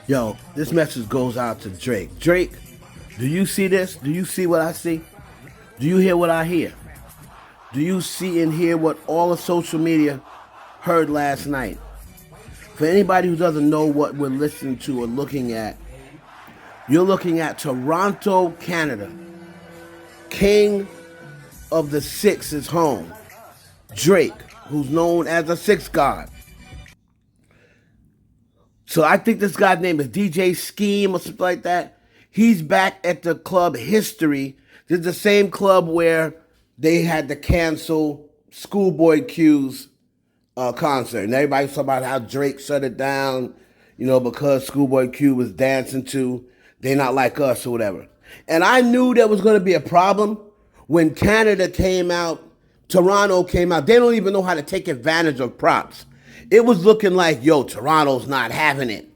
Yo, this message goes out to Drake. Drake, do you see this? Do you see what I see? Do you hear what I hear? Do you see and hear what all of social media heard last night? For anybody who doesn't know what we're listening to or looking at, you're looking at Toronto, Canada. King of the Six is home. Drake, who's known as the Six God. So I think this guy's name is DJ Scheme or something like that. He's back at the club History. This is the same club where they had to cancel Schoolboy Q's concert. And everybody's talking about how Drake shut it down, because Schoolboy Q was dancing to They Not Like Us or whatever. And I knew there was going to be a problem when Canada came out, Toronto came out. They don't even know how to take advantage of props. It was looking like, Toronto's not having it.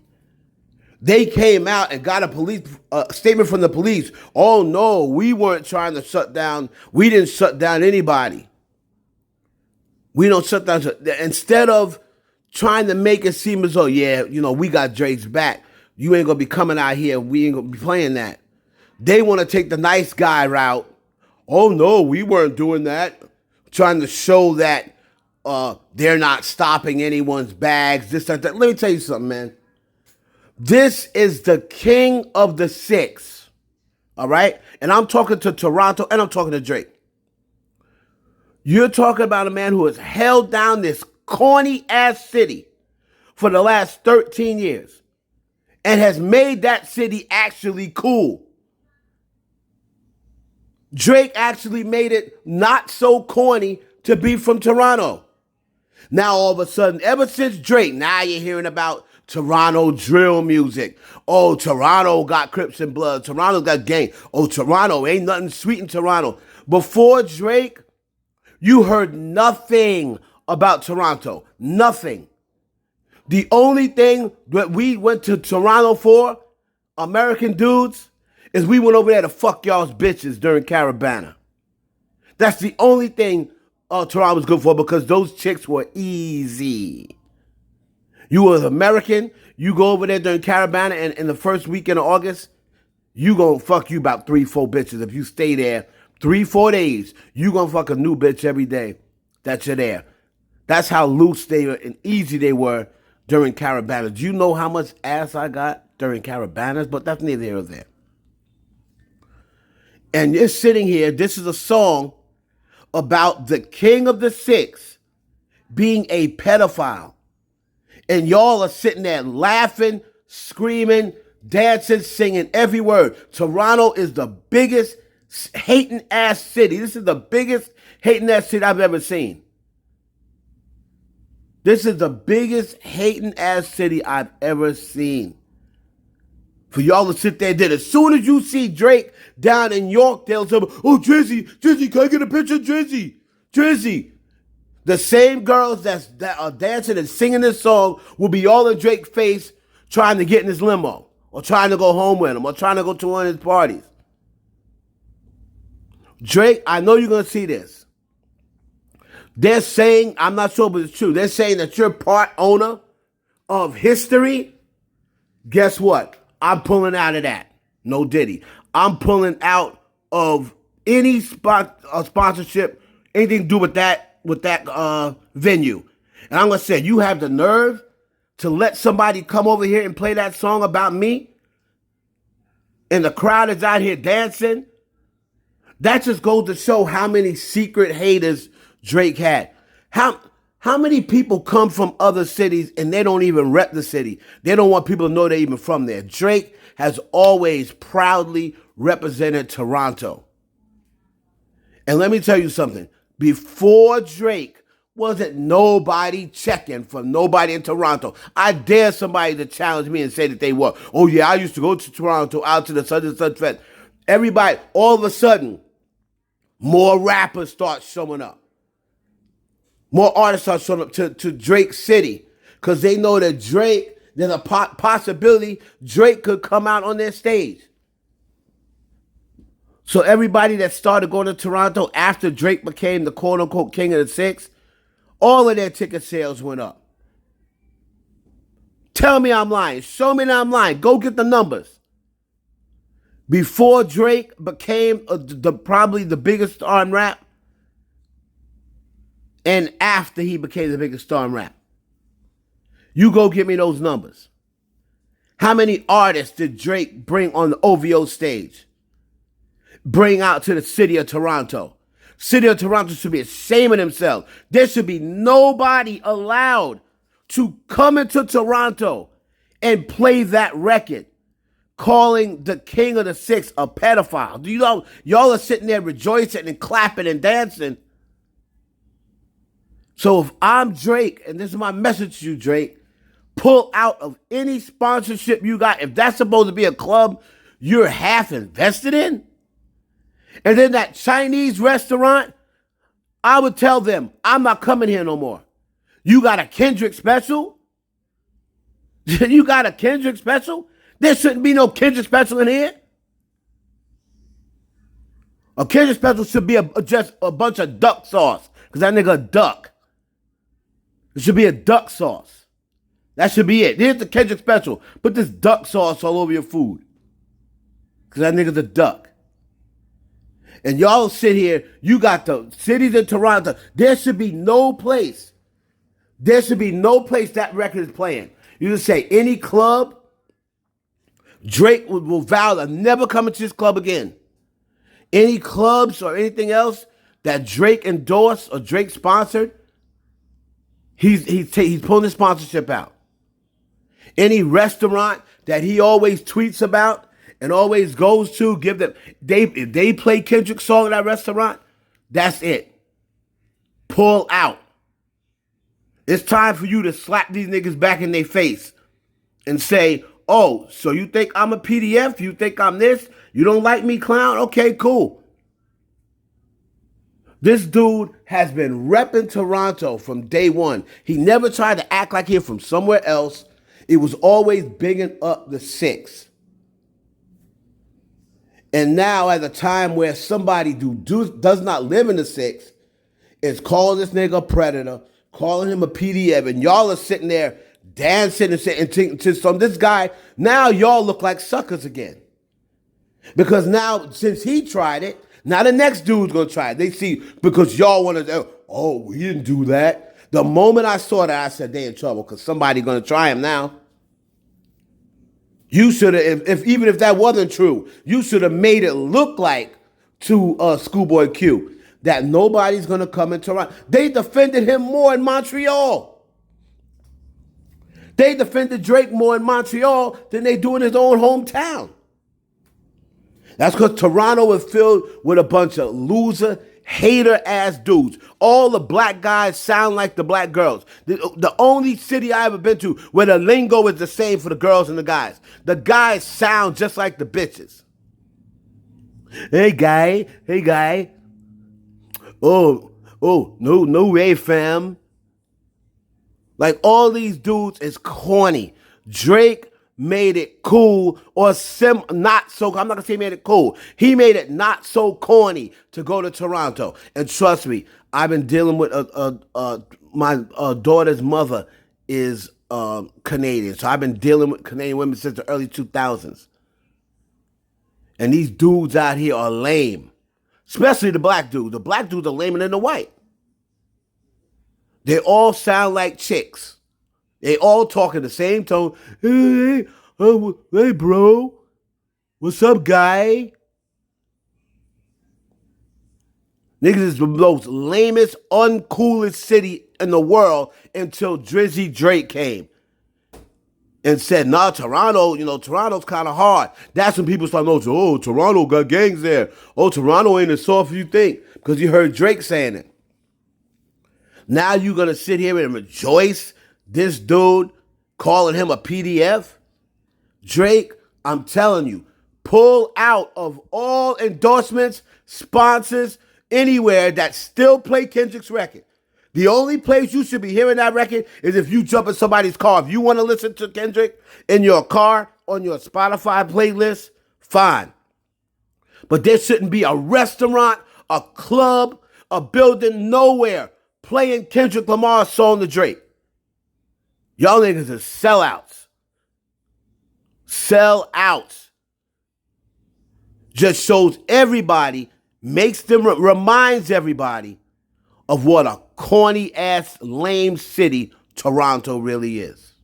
They came out and got a statement from the police. Oh, no, we weren't trying to shut down. We didn't shut down anybody. We don't shut down. Instead of trying to make it seem as though, we got Drake's back. You ain't going to be coming out here. We ain't going to be playing that. They want to take the nice guy route. Oh, no, we weren't doing that. Trying to show that they're not stopping anyone's bags, this, that. Let me tell you something, man. This is the King of the Six, all right? And I'm talking to Toronto, and I'm talking to Drake. You're talking about a man who has held down this corny-ass city for the last 13 years and has made that city actually cool. Drake actually made it not so corny to be from Toronto. Now, all of a sudden, ever since Drake, now you're hearing about Toronto drill music. Oh, Toronto got Crips and Blood. Toronto got gang. Oh, Toronto, ain't nothing sweet in Toronto. Before Drake, you heard nothing about Toronto. Nothing. The only thing that we went to Toronto for, American dudes, is we went over there to fuck y'all's bitches during Caravana. That's the only thing Toronto was good for, because those chicks were easy. You was American, you go over there during Caravana, and in the first weekend of August, you gonna fuck you about 3-4 bitches. If you stay there 3-4 days, you gonna fuck a new bitch every day that you're there. That's how loose they were and easy they were during Caravana. Do you know how much ass I got during Caravanas? But that's neither here nor there. And you're sitting here, this is a song about the King of the Six being a pedophile. And y'all are sitting there laughing, screaming, dancing, singing every word. Toronto is the biggest hating ass city. This is the biggest hating ass city I've ever seen. This is the biggest hating ass city I've ever seen. For y'all to sit there and as soon as you see Drake down in York, they'll say, oh, Drizzy, can I get a picture of Drizzy? Drizzy. The same girls that are dancing and singing this song will be all in Drake's face trying to get in his limo or trying to go home with him or trying to go to one of his parties. Drake, I know you're going to see this. They're saying, I'm not sure, but it's true. They're saying that you're part owner of History. Guess what? I'm pulling out of that. No Diddy. I'm pulling out of any sponsorship, anything to do with that venue. And I'm going to say, you have the nerve to let somebody come over here and play that song about me? And the crowd is out here dancing? That just goes to show how many secret haters Drake had. How many people come from other cities and they don't even rep the city? They don't want people to know they're even from there. Drake has always proudly represented Toronto. And let me tell you something. Before Drake, wasn't nobody checking for nobody in Toronto. I dare somebody to challenge me and say that they were. Oh, yeah, I used to go to Toronto, out to the such and such fest. Everybody, all of a sudden, more rappers start showing up. More artists are showing up to Drake City because they know that Drake, there's a possibility Drake could come out on their stage. So everybody that started going to Toronto after Drake became the quote-unquote King of the Six, all of their ticket sales went up. Tell me I'm lying. Show me that I'm lying. Go get the numbers. Before Drake became probably the biggest star in rap, and after he became the biggest star in rap. You go get me those numbers. How many artists did Drake bring on the OVO stage? Bring out to the city of Toronto. City of Toronto should be ashamed of themselves. There should be nobody allowed to come into Toronto and play that record, calling the king of the six a pedophile. Do you know y'all are sitting there rejoicing and clapping and dancing? So if I'm Drake, and this is my message to you, Drake, pull out of any sponsorship you got. If that's supposed to be a club you're half invested in, and then that Chinese restaurant, I would tell them, I'm not coming here no more. You got a Kendrick special? You got a Kendrick special? There shouldn't be no Kendrick special in here. A Kendrick special should be just a bunch of duck sauce, because that nigga a duck. It should be a duck sauce. That should be it. Here's the Kendrick special. Put this duck sauce all over your food, because that nigga's a duck. And y'all sit here, you got the cities in Toronto. There should be no place. There should be no place that record is playing. You just say any club, Drake will vow to never come into this club again. Any clubs or anything else that Drake endorsed or Drake sponsored, he's pulling the sponsorship out. Any restaurant that he always tweets about and always goes to, give them, if they play Kendrick's song at that restaurant, that's it. Pull out. It's time for you to slap these niggas back in their face and say, oh, so you think I'm a PDF? You think I'm this? You don't like me, clown? Okay, cool. This dude has been repping Toronto from day one. He never tried to act like he's from somewhere else. It was always bigging up the six. And now at a time where somebody does not live in the six is calling this nigga a predator, calling him a PDF, and y'all are sitting there dancing and saying to some this guy, now y'all look like suckers again. Because now, since he tried it, now the next dude's gonna try it. They see, because y'all want to, oh, we didn't do that. The moment I saw that, I said, they in trouble, because somebody's gonna try him now. You should have, even if that wasn't true, you should have made it look like to Schoolboy Q that nobody's gonna come in Toronto. They defended him more in Montreal. They defended Drake more in Montreal than they do in his own hometown. That's because Toronto is filled with a bunch of loser, hater-ass dudes. All the black guys sound like the black girls. The only city I ever been to where the lingo is the same for the girls and the guys. The guys sound just like the bitches. Hey, guy. Oh, no way, fam. Like, all these dudes is corny. Drake made it cool or not so, I'm not gonna say he made it cool. He made it not so corny to go to Toronto. And trust me, I've been dealing with my daughter's mother is Canadian. So I've been dealing with Canadian women since the early 2000s. And these dudes out here are lame. Especially the black dudes. The black dudes are lamer than the white. They all sound like chicks. They all talk in the same tone. Hey, bro. What's up, guy? Niggas is the most lamest, uncoolest city in the world until Drizzy Drake came and said, nah, Toronto, Toronto's kind of hard. That's when people start noticing, oh, Toronto got gangs there. Oh, Toronto ain't as soft as you think, because you heard Drake saying it. Now you're going to sit here and rejoice this dude calling him a PDF? Drake, I'm telling you, pull out of all endorsements, sponsors, anywhere that still play Kendrick's record. The only place you should be hearing that record is if you jump in somebody's car. If you want to listen to Kendrick in your car, on your Spotify playlist, fine. But there shouldn't be a restaurant, a club, a building, nowhere playing Kendrick Lamar's song to Drake. Y'all niggas are sellouts. sellouts. Just shows everybody, reminds everybody of what a corny ass, lame city Toronto really is.